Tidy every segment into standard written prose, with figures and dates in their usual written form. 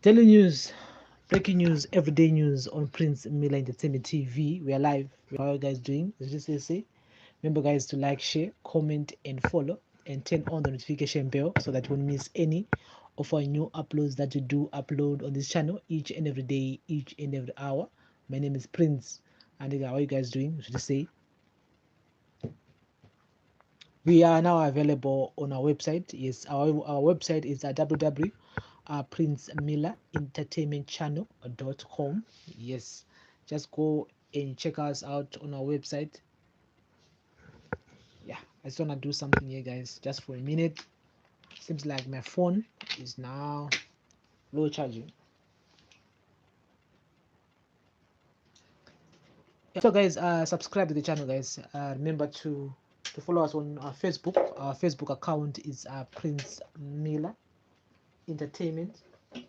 Daily news, breaking news, everyday news on Prince Miller Entertainment TV. We are live. How are you guys doing? As just say, remember guys to like, share, comment, and follow, and turn on the notification bell so that you won't miss any of our new uploads that we do upload on this channel each and every day, each and every hour. My name is Prince, and how are you guys doing? Should I say? We are now available on our website. Yes, our website is www.princemillerentertainmentchannel.com. Yes, just go and check us out on our website. Yeah, I just want to do something here, guys, just for a minute. Seems like my phone is now low charging. So guys, subscribe to the channel, guys. Remember to follow us on our Facebook. Our Facebook account is Prince Miller Entertainment. Yeah,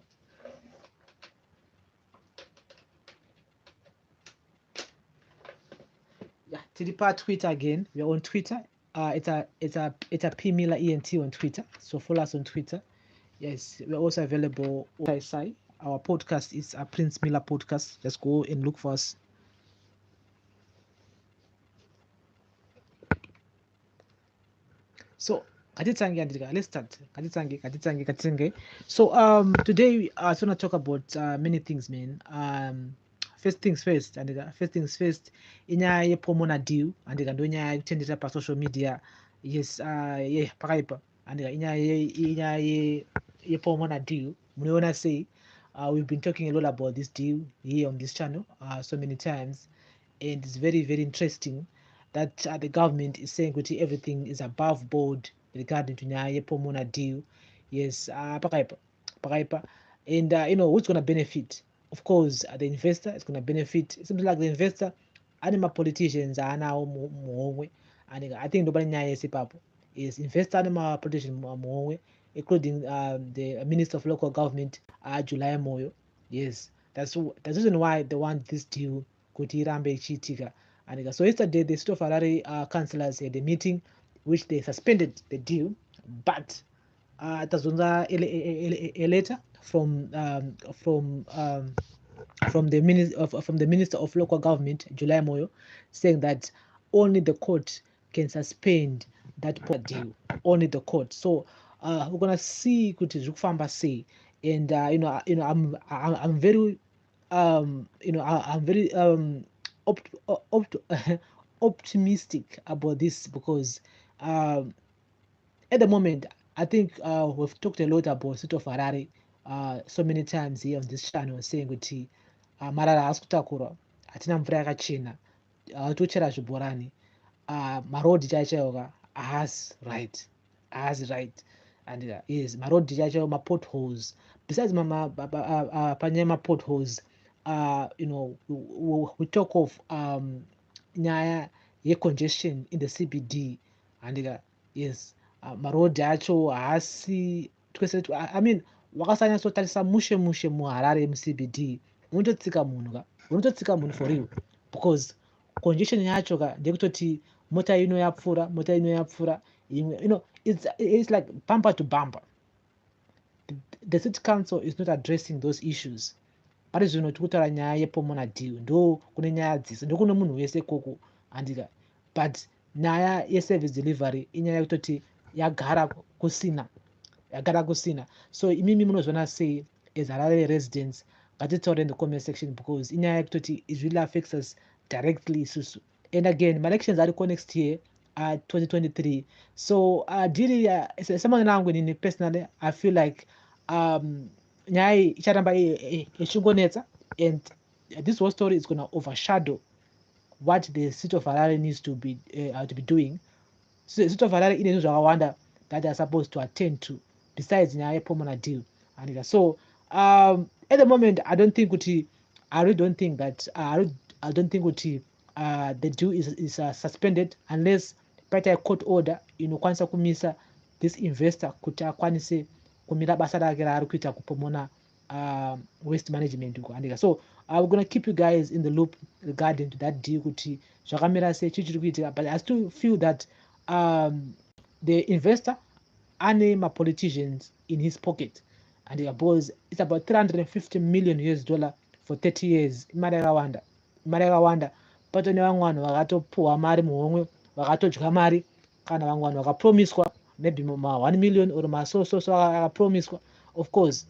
Tilipa Twitter again. We're on Twitter. It's a P Miller ENT on Twitter. So follow us on Twitter. Yes, we're also available on SI. Our podcast is a Prince Miller podcast. Just go and look for us. So let's start. So today I just want to talk about many things, man. First things first, and first things first, inyaya yepomona deal and inyaya yekutendera pa social media. Yes, yeah, pakaipa and inyaya yepomona deal. Muliona say we've been talking a lot about this deal here on this channel so many times, and it's very very interesting that the government is saying that everything is above board regarding to nyaya yepomona deal. Yes, pakaipa, and who's gonna benefit? Of course, the investor is going to benefit. It seems like the investor, anima politicians are now more, and I think nobody knows is investor anima politicians more, including the Minister of Local Government, July Moyo. Yes, that's the reason why they want this deal. Kutirambe Chitika. And so yesterday, the State of Harare councillors had a meeting, which they suspended the deal, but it was a letter from the Minister of Local Government, July Moyo, saying that only the court can suspend that deal. Only the court. So we're gonna see kuti zvekufamba sei, and I'm very I'm very optimistic about this because at the moment, I think we've talked a lot about State of Harare so many times here on this channel, saying kuti marara haasi kutakura, hatina mvura yakachena, tochera zvibhorani, marodhi chaichaiwo haasi right, and yes, marodhi chaichaiwo, mapotholes. Besides panyaya mapotholes, we talk of nyaya yecongestion in the CBD, and yes, marodhi acho haasi twese. I mean, wakasanyatsotarisa mushe muharare muCBD unototsika munhu for real, because congestion yacho ndekutoti mota ino yapfuura imwe, it's like bumper to bumper. The city council is not addressing those issues. Pari zvino tikutaura nyaya yepomona deal, ndo kune nyaya dzese, ndo kune munhu wese koko andika, but nyaya yeservice delivery inyaya yekutoti yagara kusina. So imimi munozviona sei as Harare residents? Ngatitaure in the comment section, because inyaya yekutoti it really affects us directly isusu. And again, my elections are next year, 2023. So deal someone nangu nini personally, I feel like nyaya icharamba ichingonetsa, and this whole story is going to overshadow what the city of Harare needs to be doing. So the city of Harare ine zvakawanda that they are supposed to attend to besides nyaya yepomona deal. And so at the moment, I don't think kuti the deal is suspended unless paita court order inokwanisa kumisa this investor kuti akwanise kumira basa rake raari kuita kupomona waste management uko. So we're going to keep you guys in the loop regarding to that deal kuti zvakamira sei, chii chiri kuitika. But I still feel that the investor ane politicians in his pocket, and because it's about 350 million US dollar for 30 years. Imari yakawanda pato nevamwe vanhu vakatopuwa mari muhomwe vakatodya mari kana vamwe vanhu vakapromiswa maybe ma 1 million or so akapromiswa, of course,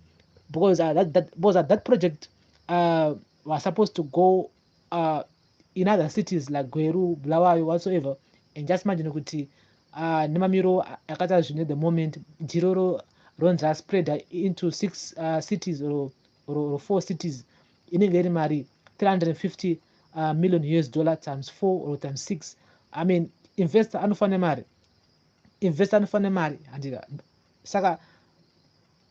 because that project was supposed to go in other cities like Gweru, Bulawayo, whatsoever, and just imagine kuti nemamiro akata zvino at the moment jiroro ronza spread into 6 cities or 4 cities, inenge iri mari 350 million US dollar times 4 or times 6. I mean, investor anofane mari handika. Saka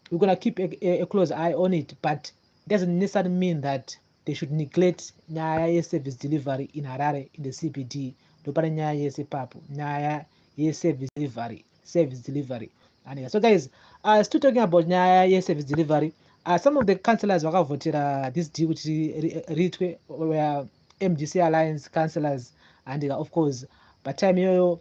we're going to keep a close eye on it, but it doesn't necessarily mean that they should neglect nyaya service delivery in Harare in the CBD. Ndopane nyaya yesepapo, nyaya service delivery. And so guys, still talking about nyaya service delivery. Some of the councillors vakavotera this deal which ritwe were MDC Alliance councillors, and of course by time yoyo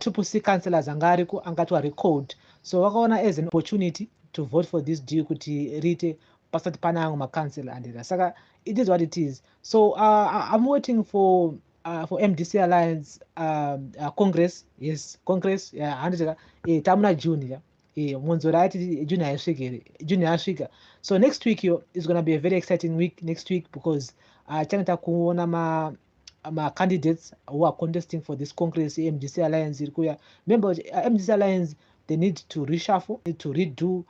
triple C councillors angatwa record, so wakaona as an opportunity to vote for this deal kuti rite pasati panango ma-council and saka it is what it is. So I'm waiting for MDC Alliance Congress. Yes, Congress. Yeah, handika tamuna June. Mwanzora ati June yasvika. So next week is going to be a very exciting week next week, because chaneta kuona ma candidates who are contesting for this Congress MDC Alliance. Remember, MDC Alliance, they need to reshuffle, need to redo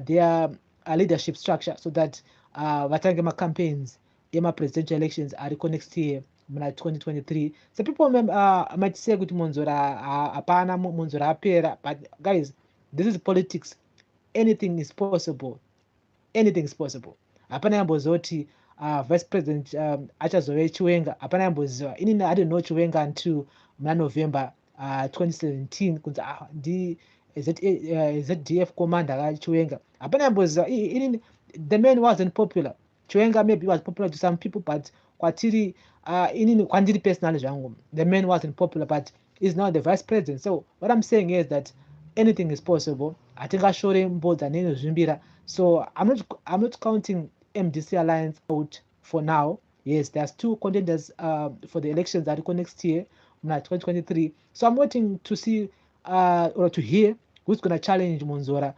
their leadership structure so that vatange ma campaigns ema presidential elections are next year, 2023. So people might say kuti Monzora apana, Monzora apera, but guys, this is politics. Anything is possible. Apana yambozoti Vice President achazove Chiwenga, apana yamboziva. Inini I didn't know Chiwenga until November 2017 kunzi ndi ZDF commander Chiwenga. Apana yamboziva. Inini the man wasn't popular. Chiwenga maybe was popular to some people, but kwatiri inini kwandiri personally zvangu, the man wasn't popular, but he's now the vice president. So what I'm saying is that anything is possible. I think I showed him both and Zimbira. So I'm not counting MDC Alliance out for now. Yes, there's 2 contenders for the elections that go next year, 2023. So I'm waiting to see or to hear who's going to challenge Monzora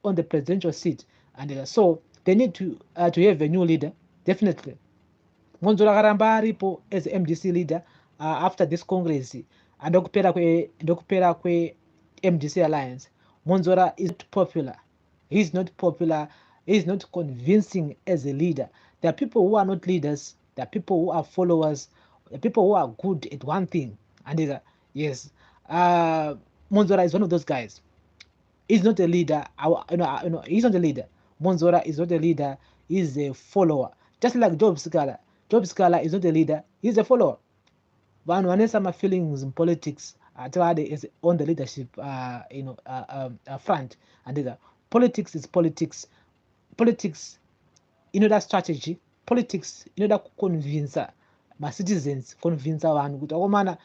on the presidential seat. And so they need to have a new leader, definitely. Monzora karamba aripo as MDC leader after this Congress. And ndokupera kwe MDC Alliance. Monzora is not popular. He's not popular. He's not convincing as a leader. There are people who are not leaders. There are people who are followers. There are people who are good at one thing. And yes, Monzora is one of those guys. He's not a leader. He's not a leader. Monzora is not a leader. He's a follower. Just like Job Scala. Job Scala is not a leader. He's a follower. But when some feelings in politics, is on the leadership, front, and politics is politics. Politics, that strategy. Politics, that convince my citizens, convince one good man,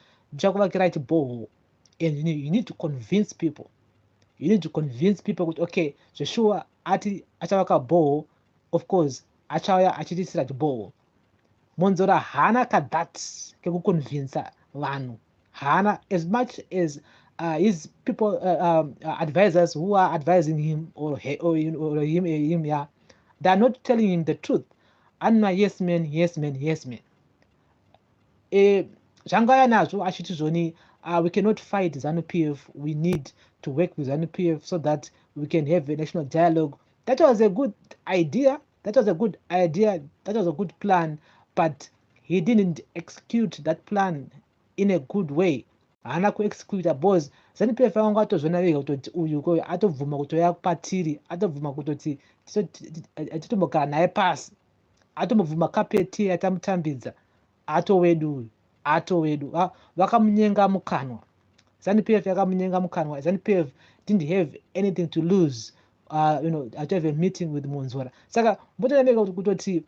right ball, and you need to convince people. You need to convince people with okay, so sure, achawaka ball, of course, achawaya achitisira ball. Monzora hana kadat ke convince one. Hana, as much as his people advisors who are advising him or him, yeah, they are not telling him the truth. Anna yes man. Jangaya nazo achitizoni, we cannot fight ZANU-PF. We need to work with ZANU-PF so that we can have a national dialogue. That was a good idea. That was a good plan, but he didn't execute that plan in a good way. Hana ku-execute boss. ZANU-PF vanga atozvona vega kutoti uyu ko atovhuma kutoya kupatiri, atovhuma kutoti titombogara naye pasi, atombovhuma kapeti atamutambidza, atowedu vakamunyenga mukanwa. ZANU-PF yakamunyenga mukanwa. ZANU-PF didn't have anything to lose to have a meeting with Monzora. Saka mbotana vega kutoti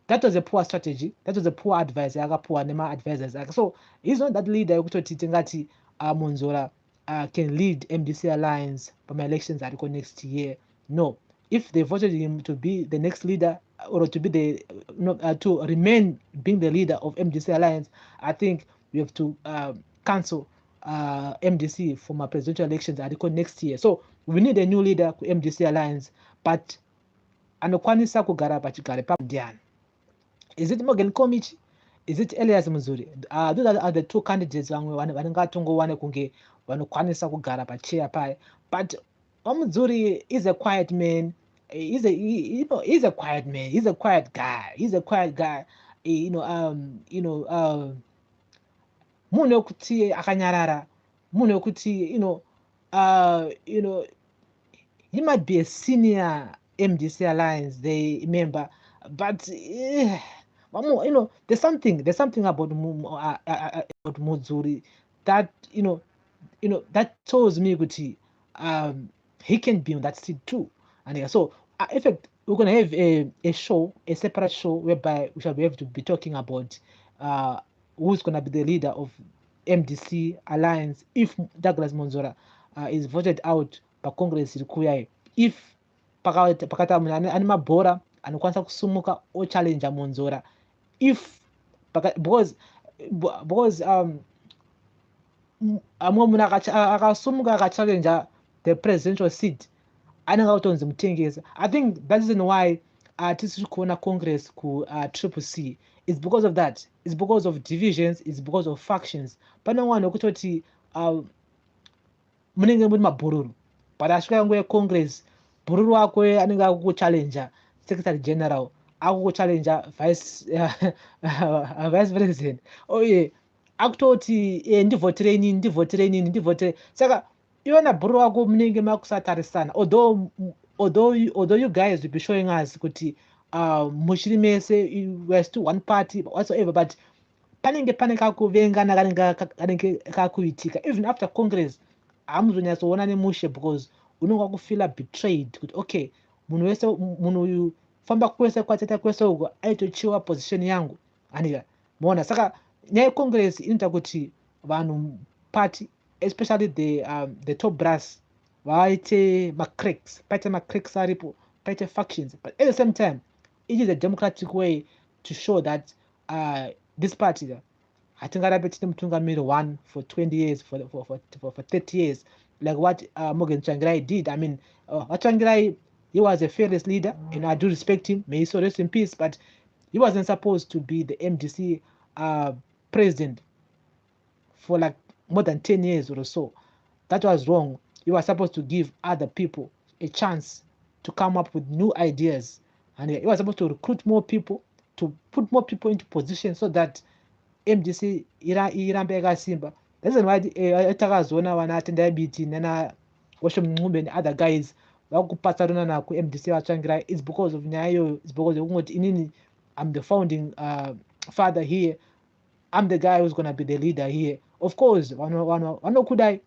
that was a poor strategy. That was a poor advice. Poor nema advisors. So he's not that leader. Kutoti tingati Monzora can lead MDC Alliance my elections that go next year. No, if they voted him to be the next leader or to be the to remain being the leader of MDC Alliance, I think we have to cancel MDC for my presidential elections that go next year. So we need a new leader for MDC Alliance, but anokwanisa kugara pachigare ndiani? Is it Morgan Komichi? Is it Elias Muzuri? Those are the two candidates vanengatongowane kunge vanokwanisa kugara pachair pai. But Muzuri is a quiet man. He's a quiet man. He's a quiet guy. Munhu wekuti akanyarara. Munhu wekuti he might be a senior MDC Alliance member, but there's something about Muzuri that that shows me that he can be on that seat too. And so in fact, we're gonna have a separate show whereby we shall be able to be talking about who's gonna be the leader of MDC Alliance if Douglas Monzora is voted out by Congress Rikuya. If pakata ane mabhora anokwanisa kusumuka ochallenja Monzora, if because amwe munhu akasumuka akachallenja the presidential seat anenge autonzi mutengesa. I think that is why tisiri kuona Congress ku triple C. It's because of that. It's because of divisions. It's because of factions. Pane mwana wekutoti munenge muri mabhururu, but asvika nguva yeCongress bhururu wake anenge akukuchallenja secretary general, akukuchallenja vice president, oye akutoti ndivhotere inini. Saka iwona bhururu wako munenge makusatarisana, although you guys will be showing us kuti muchiri mese we're still one party whatsoever, but panenge pane kakuvengana kanenge kakuitika even after Congress. Hamuzonyatsoona nemushe because unenge wakufila betrayed kuti okay, munhu uyu famba kwese kwateta kwese uko aitochiwa position yangu anika muona. Saka nyaya yeCongress inoita kuti vanhu party especially the top brass vaite macracks aripo, paite factions, but at the same time it is a democratic way to show that this party hatingarabe tine mutungamiri one for 20 years for 30 years like what Morgan Tsvangirai did. I mean, Tsvangirai, he was a fearless leader and I do respect him, may he so rest in peace, but he wasn't supposed to be the MDC president for like more than 10 years or so. That was wrong. You were supposed to give other people a chance to come up with new ideas, and he was supposed to recruit more people, to put more people into position so that MDC irambe yakasimba. That's why takazoona vanaatenda ibiti nana Washo Mncube and other guys vakupatsarana ku MDC vatsvangirai. It's because of nyayo. It's because of kungoti inini, I'm the founding father here. I'm the guy who's gonna be the leader here. Of course, vanokudai,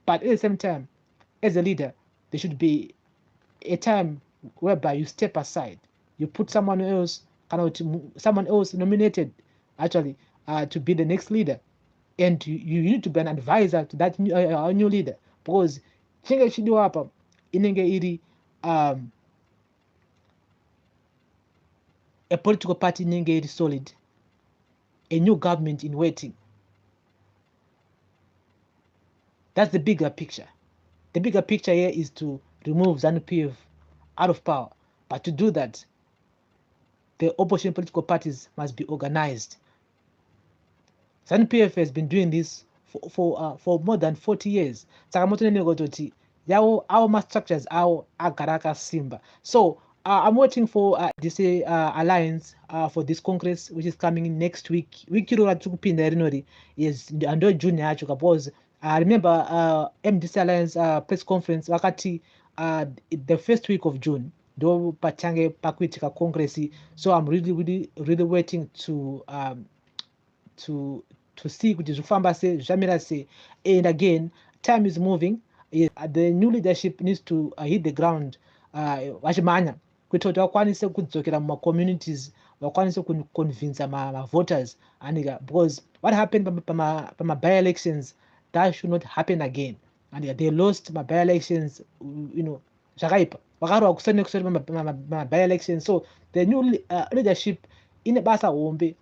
but at the same time, as a leader, there should be a time whereby you step aside. You put someone else nominated actually to be the next leader, and you need to be an advisor to that new leader, because chinge chidiwa apa inenge iri a political party inenge iri solid, a new government in waiting. That's the bigger picture. The bigger picture here is to remove ZANU-PF out of power, but to do that, the opposition political parties must be organized. ZANU-PF has been doing this for more than 40 years. Our structures are agaraka simba. So I'm waiting for MDC Alliance for this Congress, which is coming in next week. Is under June because I remember MDC Alliance press conference wakati the first week of June. Do pachange pakuitika Congress. So I'm really waiting to see kuti zvifamba sei zvamira sei. And again, time is moving. The new leadership needs to hit the ground vachimanya kuita kuti vakwanise kudzokera mumacommunities, vakwanise convince voters anika, because what happened pama by-elections that should not happen again. And they lost my by-elections, zvakaipa vakarwa kusoni kusoni by-elections. So the new leadership ine basa hombe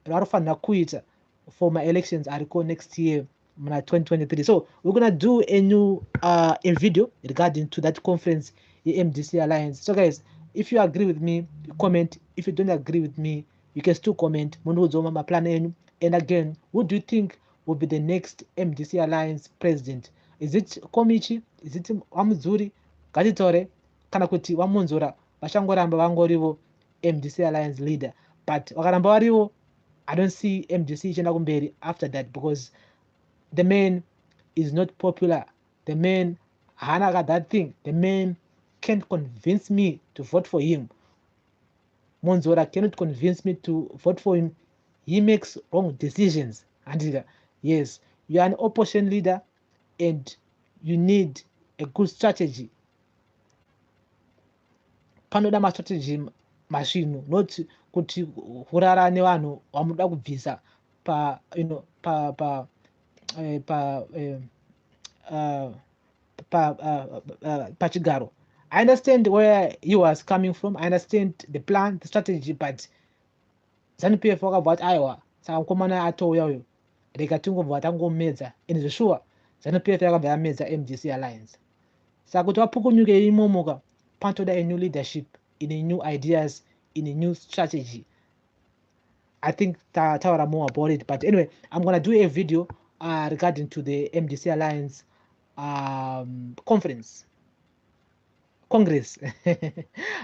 ranofanira kuita for my elections ariko next year, 2023. So we're gonna do a new a video regarding to that conference, the MDC Alliance. So guys, if you agree with me, comment. If you don't agree with me, you can still comment. And again, who do you think will be the next MDC Alliance president? Is it Komichi? Is it Wamuzuri? Gatitore? Kana kuti Wamunzura? Vachangoramba vangorivo MDC Alliance leader. But vakaramba varivo, I don't see MDC ichenda kumberi after that, because the man is not popular. The man hana that thing. The man can't convince me to vote for him. Monzora cannot convince me to vote for him. He makes wrong decisions. And yes, you are an opposition leader and you need a good strategy. Panoda ma strategy machine, not kuti hurara nevanhu vamuda kubvisa pachigaro. I understand where he was coming from. I understand the plan, the strategy, but ZANU-PF vakabva kuti aiwa saka mukomana atouya uyo rega tingobva tangomedza, and sure ZANU-PF yakabva yamedza MDC Alliance. Saka kuti vapukunyuke imomoka panotoda a new leadership, in a new ideas, in a new strategy. I think taura more about it, but anyway, I'm gonna do a video regarding to the MDC Alliance congress.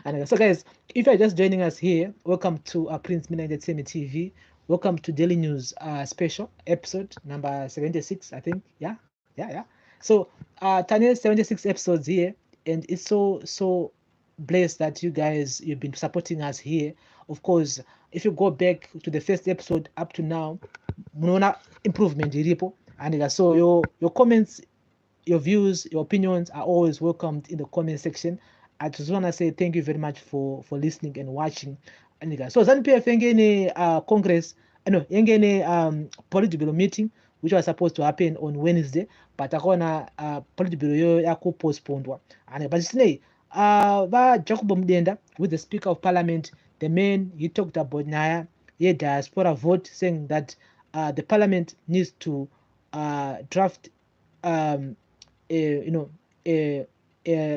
And so guys, if you're just joining us here, welcome to Prince Miller Entertainment TV. Welcome to Daily News special episode number 76, I think. Yeah. So Tanel 76 episodes here, and it's so blessed that you've been supporting us here. Of course, if you go back to the first episode up to now, munaona improvement iripo, and so your comments, your views, your opinions are always welcomed in the comment section. I just want to say thank you very much for listening and watching. And so ZANU-PF yengene congress, yengene politburo meeting, which was supposed to happen on Wednesday, but akona politburo yo yakupostponedwa. And but today, Jacob Mdenda, with the Speaker of Parliament, the man, he talked about Naya, diaspora vote, saying that the Parliament needs to draft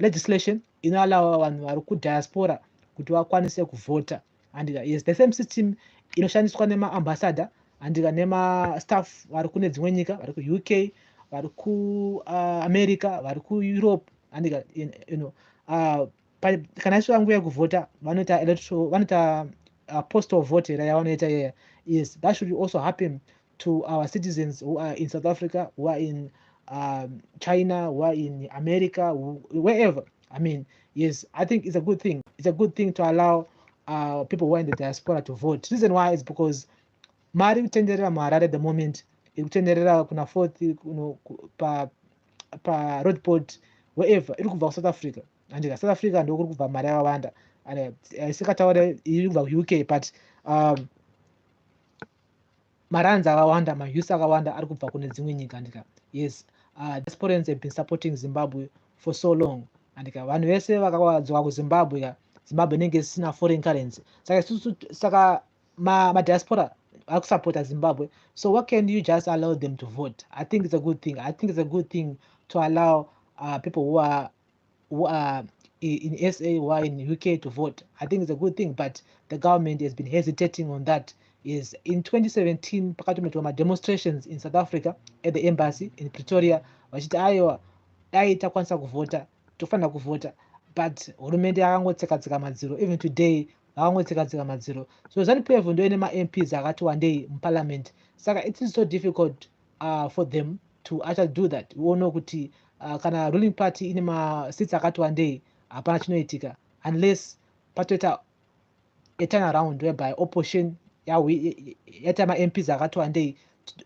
legislation inoallow vanhu vari kudiaspora kuti vakwanise kuvhota. And yes, the same system inoshandiswa nemaambassador and nemastaff vari kune dzimwe nyika, vari ku-UK, vari ku-America, vari ku-Europe. And kana isvika nguva yekuvhota vanoita postal vote yavanoita here. Yes, that should also happen to our citizens who are in South Africa, who are in China, who are in America, wherever. I mean, yes, I think it's a good thing. It's a good thing to allow people who are in the diaspora to vote. The reason why is because mari kutenderera muHarare at the moment, ikutenderera kuna 4th pa roadport, wherever iri kubva South Africa. And South Africa ndo kuri kubva mari yakawanda. And isikataura iri kubva ku-UK, but maranza akawanda, mause akawanda ari kubva kune dzimwe nyika. Yes, diasporans have been supporting Zimbabwe for so long. And vanhu vese vakadzoka kuZimbabwe, Zimbabwe inenge isina foreign currency. Saka madiaspora ari kusupporta Zimbabwe. So what can you just allow them to vote? I think it's a good thing. I think it's a good thing to allow people who are in SA, who are in UK to vote. I think it's a good thing, but the government has been hesitating on that. Is in 2017 pakati kunoitwa demonstrations in South Africa at the embassy in Pretoria, vachiti aiwa dai takwanisa kuvhota, tofanira kuvhota, but hurumende yakangotseka madziro. Even today vakangotseka madziro. So ZANU-PF ndo ine ma-MPs akati wandei muparliament, saka it is so difficult for them to actually do that. We all know kuti kana ruling party ine ma-seats akati wandei, hapana chinoitika unless patoita a turnaround whereby opposition yata ma-MPs akati wandei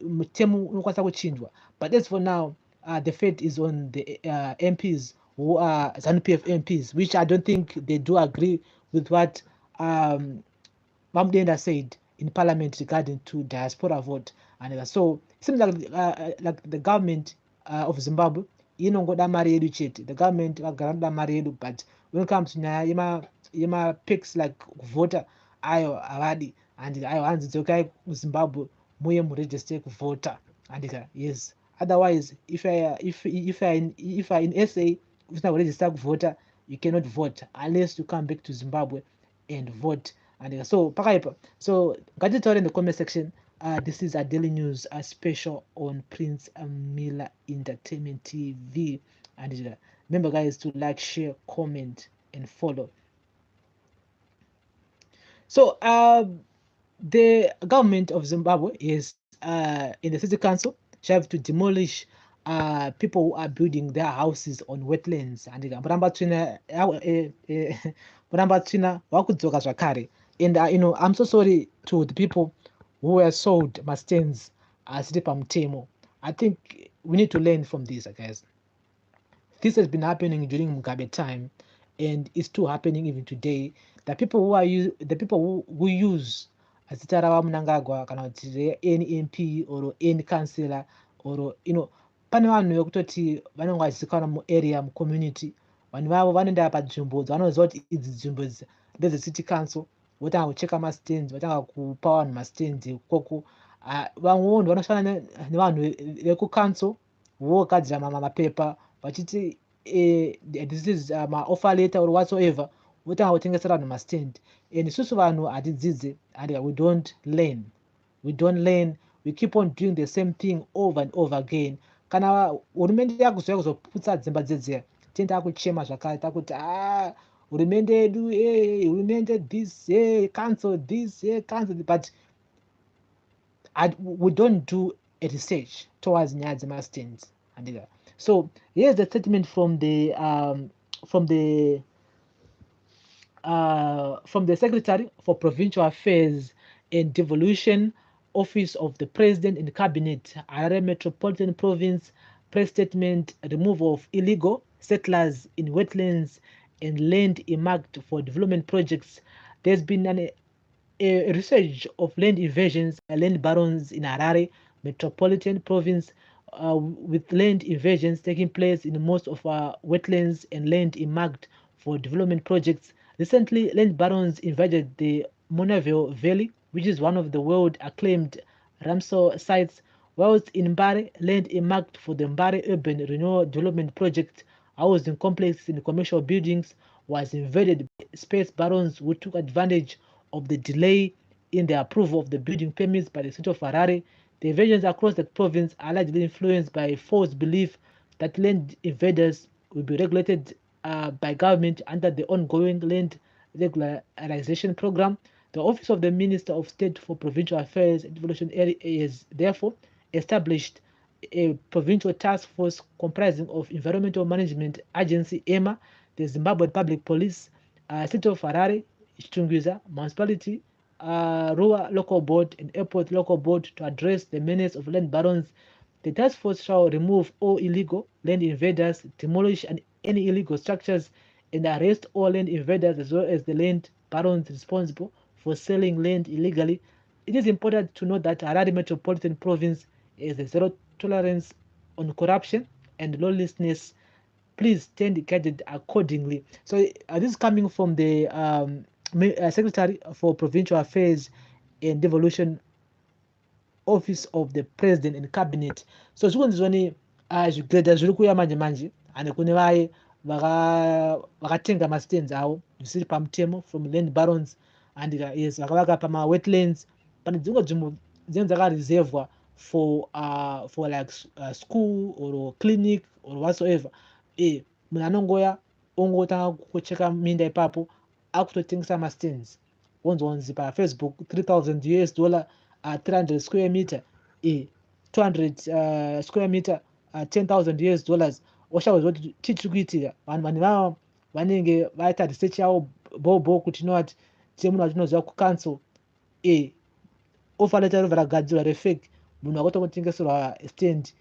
mutemu unokwanisa kuchinjwa. But as for now, the fate is on the MPs who are ZANU-PF MPs, which I don't think they do agree with what Mamdenda said in parliament regarding to diaspora vote. And so it seems like the government of Zimbabwe inongoda mari yedu chete. The government vagaranda mari yedu, but when it comes to nyaya yema picks like kuvota ayo avadi, and ayo hanzi dzokai kuZimbabwe muye muregister kuvota. And yes, otherwise if I in SA usina kuregister kuvota, you cannot vote unless you come back to Zimbabwe and vote. And so pakaipa, so ngatitaure in the comment section. This is a daily news, a special on Prince Miller Entertainment TV. And remember, guys, to like, share, comment, and follow. So the government of Zimbabwe is in the city council shall have to demolish people who are building their houses on wetlands. And and I'm so sorry to the people who were sold mastens mtemo. I think we need to learn from this, guys. This has been happening during Mugabe time, and it's still happening even today. The people who use Azitarawa Mnangagwa kana kuti any MP or any councillor or pane vanhu vekutoti vanenge vachizikanwa muarea mucommunity, vanhu vavo vanoenda panzvimbo dzavanoziva kuti idzi nzvimbo ndedze-city council, votanga kucheka mastands, vatanga kupa vanhu mastands ikoko. Vamwewo vanoshanda nevanhu vekucouncil vogadzira mapepa vachiti this is offer letter or whatsoever, votanga kutengesera vanhu mastand. And isusu vanhu hatidzidze, and we don't learn. We keep on doing the same thing over and over again. Kana hurumende yakuzouya kuzoputsa dzimba dzedzeya, tienda kuchema zvakare takuti hurumende yedu hurumende this council this council, but we don't do a research towards nyaya dzemastands. So here's the statement from the Secretary for Provincial Affairs and Devolution, Office of the President and Cabinet, Harare Metropolitan Province. Press statement: removal of illegal settlers in wetlands and land earmarked for development projects. There's been a resurge of land invasions by land barons in Harare Metropolitan Province, with land invasions taking place in most of our wetlands and land earmarked for development projects. Recently, land barons invaded the Monaville Valley, which is one of the world-acclaimed Ramsar sites, whilst in Mbare, land earmarked for the Mbare Urban Renewal Development Project, housing complex in commercial buildings, was invaded by space barons who took advantage of the delay in the approval of the building permits by the city of Harare. The invasions across the province are largely influenced by a false belief that land invaders will be regulated by government under the ongoing land regularization program. The Office of the Minister of State for Provincial Affairs and Devolution has therefore established a provincial task force comprising of Environmental Management Agency (EMA), the Zimbabwe Public Police, City of Harare, Chitungwiza Municipality, Ruwa Local Board, and Airport Local Board to address the menace of land barons. The task force shall remove all illegal land invaders, demolish any illegal structures, and arrest all land invaders as well as the land barons responsible for selling land illegally. It is important to note that Harare Metropolitan Province is a zero tolerance on corruption and lawlessness. Please stand guided accordingly. So this is coming from the Secretary for Provincial Affairs and Devolution, Office of the President and Cabinet. So zvikunzizvoni zvigredha zviri kuuya manje manje, and kune vaye vakatenga mastands avo zvisiri pamutemo from land barons, and yes, vakavaka pamawetlands. Pane dzimwe nzvimbo dzinenge dzakareservwa for like school or clinic or whatsoever. Munhu anongoya ongotanga kucheka minda ipapo akutotengesa mastands, wonzonzi paFacebook $3,000 300 square meter, 200 square meter, $10,000. Washakuziva kuti chii chiri kuitika. Vanhu vavo vanenge vaita research yavo bobo kuti inowati semunhu watinoziva kucouncil offer letter rovha ragadzirwa refake, munhu akutongotengeserwa stand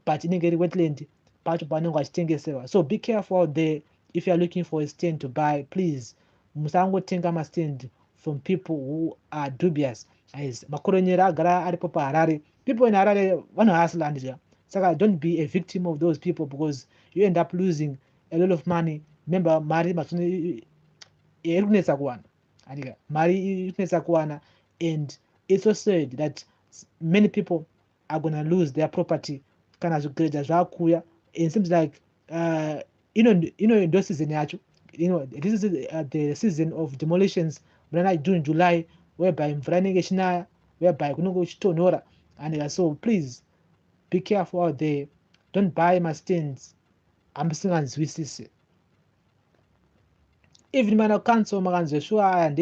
but inenge iri wetland pacho paanenge achitengeserwa. So be careful out there. If you are looking for a stand to buy, please musangotenga mastand from people who are dubious. Yes, makoronyera agara aripo paHarare. People in Harare vanohasla handija. Saka don't be a victim of those people because you end up losing a lot of money. Remember, mari iri kunetsa kuwana. Andika, mari iri kunetsa kuwana, and it's so sad that many people are gonna lose their property kana zvigreja zvakuya. It seems like ndo season yacho. This is the season of demolitions. Muna June, July, whereby mvura inenge ichinaya, whereby kunenge kuchitonhora. And so please be careful out there. Don't buy my stands. Hamsinganzwisisi. Even mana council makanzweshwa and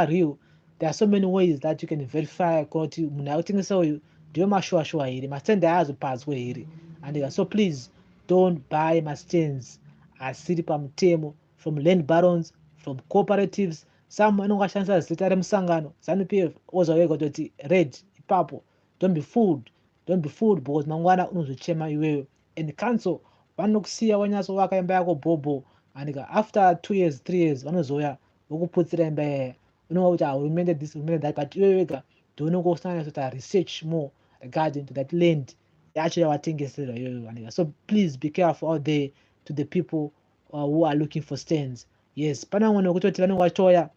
real. There are so many ways that you can verify kuti munhu akutengesa uyu ndiwe mashuwa here. Mastand haazopadzwe here. And so please don't buy my stands asiri pamutemo from land barons, from cooperatives. Some anonga ashandisa zita remusangano ZANU-PF ozwa kutoti red ipapo. Don't be fooled. Don't be fooled because mangwana unozochema iwewe. And council vanokusiya wanyatsovaka imba yako bhobho. And after 2 years, 3 years, vanozoya vokuputsira imba yaya. Unonga kuti hurumende this, hurumende that, but iwe wega ndounokusanya kuti research more regarding to that land yacho yawatengesera iyoyo. So please be careful out there to the people who are looking for stands. Yes, pana vamwe vekutoti vanenge vachitoya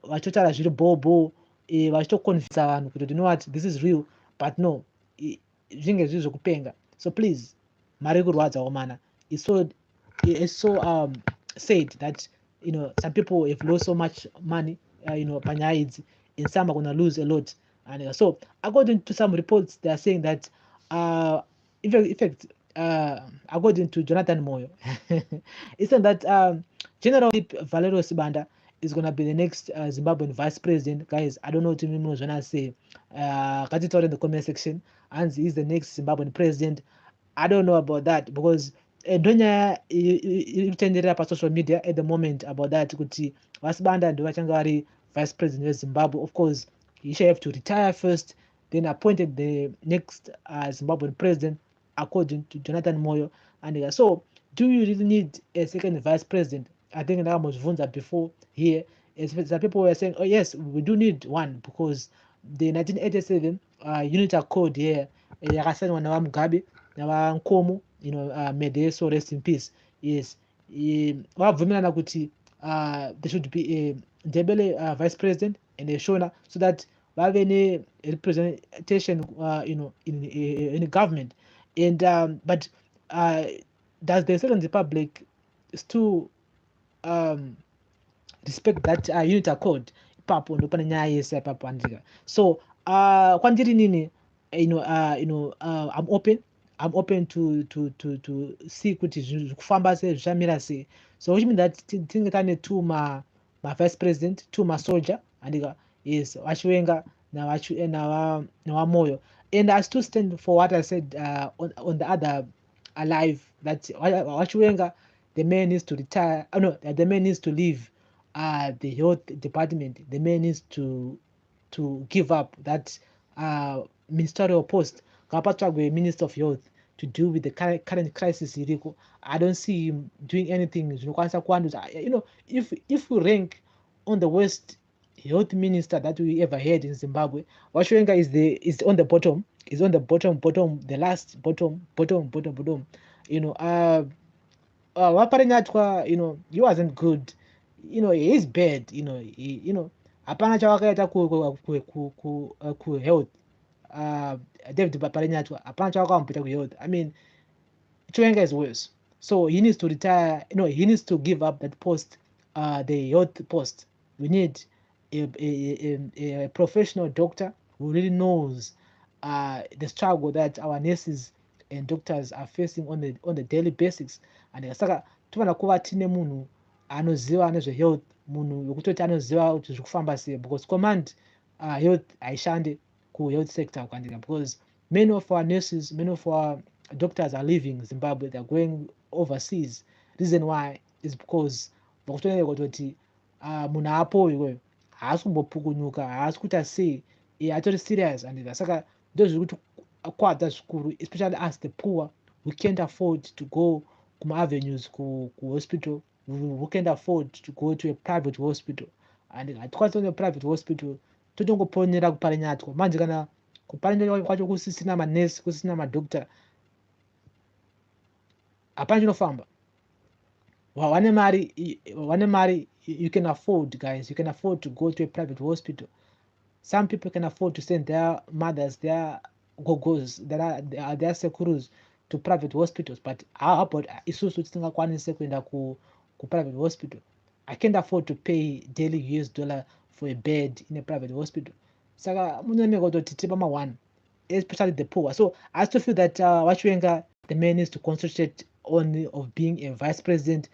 vachitotaura zviri bhobho vachitoconvinsa vanhu kuti you know what, this is real, but no, zvinenge zviri zvokupenga. So please, mari kurwadzawo mana. It's so said that some people have lost so much money panyaya idzi, and some are going to lose a lot. And so according to some reports, they are saying that in fact according to Jonathan Moyo, it's saying that General Valerio Sibanda is going to be the next Zimbabwean vice president. Guys, I don't know what you mean when I say Katito in the comment section, and he's the next Zimbabwean president. I don't know about that because Donya itendera pa social media at the moment about that kuti Vasibanda ndo vachanga vari vice president of Zimbabwe. Of course, he should have to retire first, then appointed the next Zimbabwean president according to Jonathan Moyo. And so, do you really need a second vice president? I think that was Vunza before here. Some people were saying, oh yes, we do need one because the 1987 unitary code here, yakasainwa navaMugabe navaNkomo, may they so rest in peace. Yes, vabvumirana kuti there should be a Ndebele vice president and a Shona, so that vave ne representation in the government. And but does the Second Republic still respect that unitary code? Papo ndo pane nyaya yese apapo andika. So kwandiri nini, I'm open to see kuti zvekufamba sei zvichamira sei. So which means that tinge tane two ma vice president, two ma soldier, andika, yes, Vachiwenga na Moyo. And I still stand for what I said on the other live, that Vachiwenga, the man needs to retire. No, the man needs to leave the health department. The man needs to give up that ministerial post. Kapatwagwe, Minister of Health, to deal with the current crisis. I don't see him doing anything. If we rank on the worst health minister that we ever had in Zimbabwe, Vachiwenga is on the bottom. Is on the bottom, the last bottom. Waparenyatwa, he wasn't good. He is bad. Hapana chawakaita ku health. David Paparenyatwa, hapana chawakampita ku health. I mean, Chiwenga is worse. So he needs to retire. He needs to give up that post, the health post. We need a professional doctor who really knows the struggle that our nurses and doctors are facing on the daily basis. And saka tovana kuva tine munhu anoziva nezve health, munhu wekutoti anoziva kuti zvekufamba sei, because command health haishande ku health sector kwandika, because many of our nurses, many of our doctors are leaving Zimbabwe, they're going overseas. Reason why is because vakutoneka kutoti munhu apo iweyo haasi kumbopukunyuka, haasi kuita sei, atori serious. And saka ndozviri kuti kwadza zvikuru, especially us the poor, we can't afford to go kuma avenues ku hospital, we can't afford to go to a private hospital. And hatikwanisi kuenda private hospital totongoponera kuparinyatwa manje kana kuparinyatwa kwacho kusisina manesi kusisina madokta hapana chinofamba. Wane mari you can afford, guys, you can afford to go to a private hospital. Some people can afford to send their mothers, their gogos, their sekurus to private hospitals, but how about isusu tisingakwanise kuenda ku private hospital? I can't afford to pay daily $US for a bed in a private hospital. Saka munenge kutoti tipa ma1, especially the poor. So I still feel that Wachiwenga, the man needs to concentrate on of being a vice president.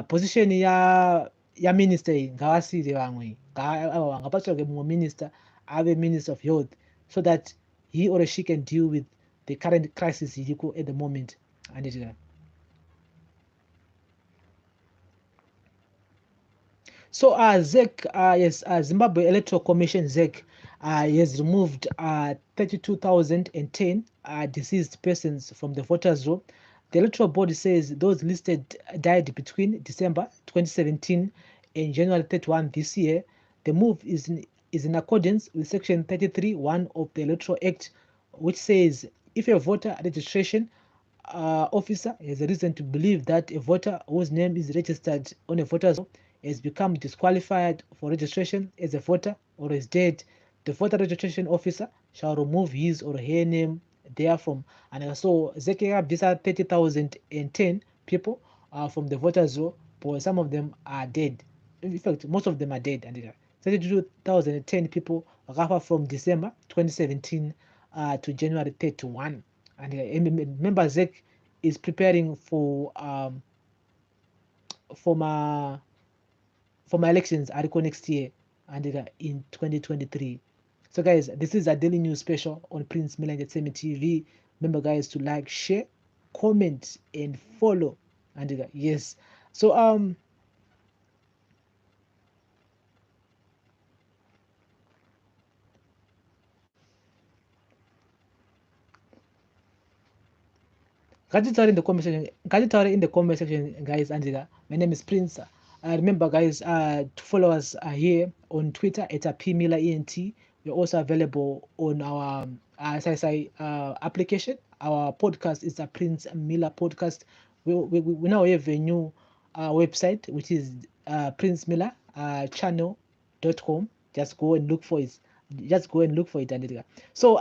Position ya minister ngawasire vamwe ngapatsvake mumwe minister ave minister of health, so that he or she can deal with the current crisis iriko at the moment. And so ZEC, yes, Zimbabwe Electoral Commission, ZEC, has removed 32,010 deceased persons from the voters' roll. The electoral board says those listed died between December 2017 and January 31 this year. The move is in accordance with Section 33(1) of the Electoral Act, which says if a voter registration officer has a reason to believe that a voter whose name is registered on a voter's roll has become disqualified for registration as a voter or is dead, the voter registration officer shall remove his or her name therefrom. And so Zekega Bisa 30,010 people from the voters roll, but some of them are dead. In fact, most of them are dead. And 32,010 people from December 2017 to January 31. And remember, ZEC is preparing for my elections article next year and in 2023. So guys, this is a daily news special on Prince Miller Entertainment TV. Remember guys to like, share, comment and follow. And yes, so in the comment section, guys. And my name is Prince. Remember guys to follow us here on Twitter at @PMillerENT. We're also available on our application. Our podcast is a Prince Miller podcast. We now have a new website, which is princemillerentertainmenttv.com. Just go and look for it. And so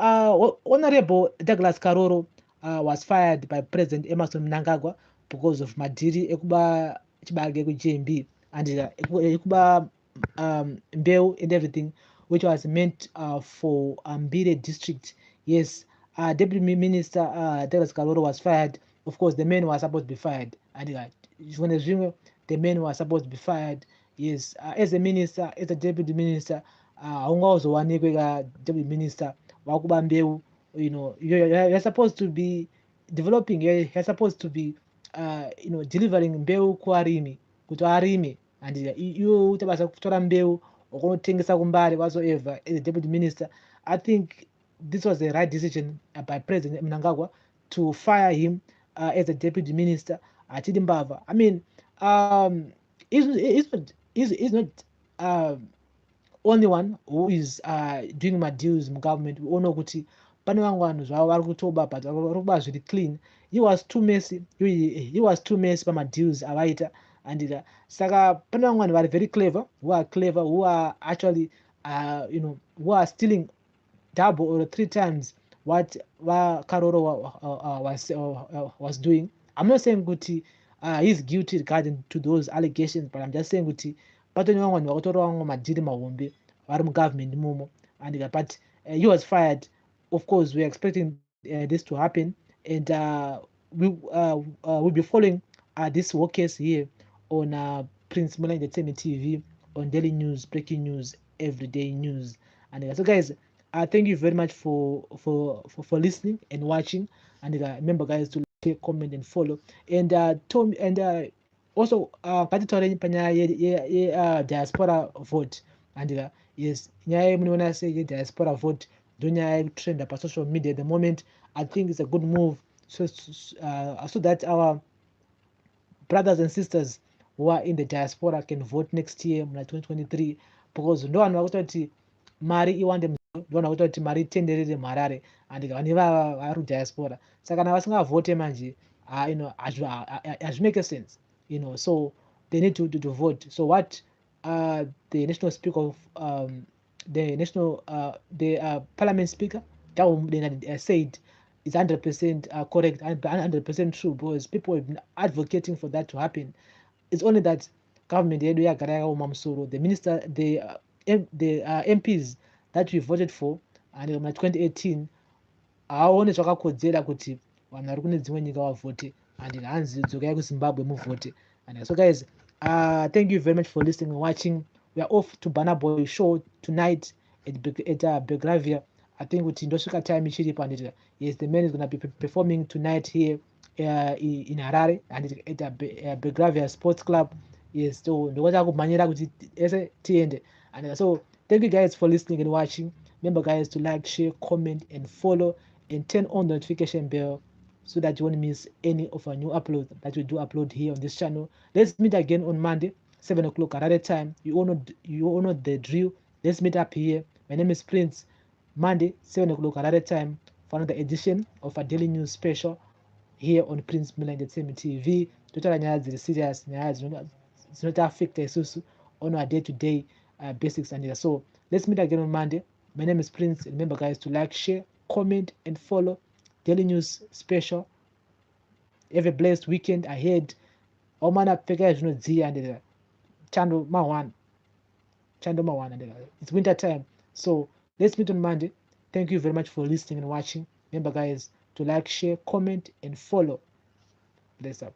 Honorable Douglas Karoro was fired by President Emerson Mnangagwa because of madiri ekuba chibage ku GMB and ekuba mbeu and everything, which was meant for Mbire district. Yes, Deputy Minister Douglas Karoro was fired. Of course, the men were supposed to be fired, and when the men were supposed to be fired. Yes, as a minister, as a deputy minister, also one deputy minister wakuba mbeu. You know, you're supposed to be developing, you're supposed to be delivering mbeu kuarimi kuti arime, and you utabasa kutora mbeu okunotengesa kumbari whatsoever. As a deputy minister, I think this was the right decision by President Mnangagwa to fire him as a deputy minister at Mbava. I mean, he's not only one who is doing my deals in government. We all know kuti pane vamwe zvavo vari kutoba but vari kuba zviri clean. He was too messy. He was too messy pama deals avaita, and saka pane vamwe vanhu vari very clever, who are actually who are stealing double or 3 times what Karoro was doing. I'm not saying kuti he's guilty regarding to those allegations, but I'm just saying kuti patoni vamwe vanhu vakutora vamwe madhiri mahombe vari mugovernment imomo, and but he was fired. Of course, we're expecting this to happen, and we'll be following this whole case here on Prince Miller Entertainment TV, on daily news, breaking news, everyday news. And so guys, thank you very much for listening and watching, and remember guys to like, comment and follow, and also katitaure panyaya diaspora vote, and yes, nyaya munoona sei diaspora vote ndonyaya yekutrenda pasocial media at the moment. I think it's a good move, so that our brothers and sisters who are in the diaspora can vote next year, 2023, because ndo vanhu vakutoti mari iwande ndona kuti mari itenderere mharare and vane vari diaspora saka kana vasingavote manje hazvimake sense, so they need to vote. So what the national speaker of the national the parliament speaker said is 100% correct and 100% true, because people have been advocating for that to happen. It's only that government yedu yagara yakaoma musoro, the minister, the MPs that we voted for and 2018 haaone zvakakodzera kuti vanhu vari kune dzimwe nyika vavhote and hanzi dzokai kuzimbabwe muvote. And so guys, thank you very much for listening and watching. We are off to Burna Boy show tonight at Belgravia. I think kuti ndosvika time ichiripo, and yes, the man is going to be performing tonight here in Harare and at Belgravia Sports Club. Yes, so ndokota kumhanyira kuti ese tiende. And so thank you guys for listening and watching. Remember guys to like, share, comment and follow and turn on the notification bell so that you won't miss any of our new uploads that we do upload here on this channel. Let's meet again on Monday, 7 o'clock Harare time. You all know the drill. Let's meet up here. My name is Prince. Monday, 7 o'clock Harare time for another edition of a daily news special here on Prince Miller Entertainment TV. Totally nyaya dziri serious, nyaya dzinoti affect isusu on our day-to-day basics. And so let's meet again on Monday. My name is Prince. Remember guys to like, share, comment and follow daily news special. Have a blessed weekend ahead. Omana peka zvinodziya and chando mawan and it's winter time. So let's meet on Monday. Thank you very much for listening and watching. Remember guys to like, share, comment and follow. Bless up.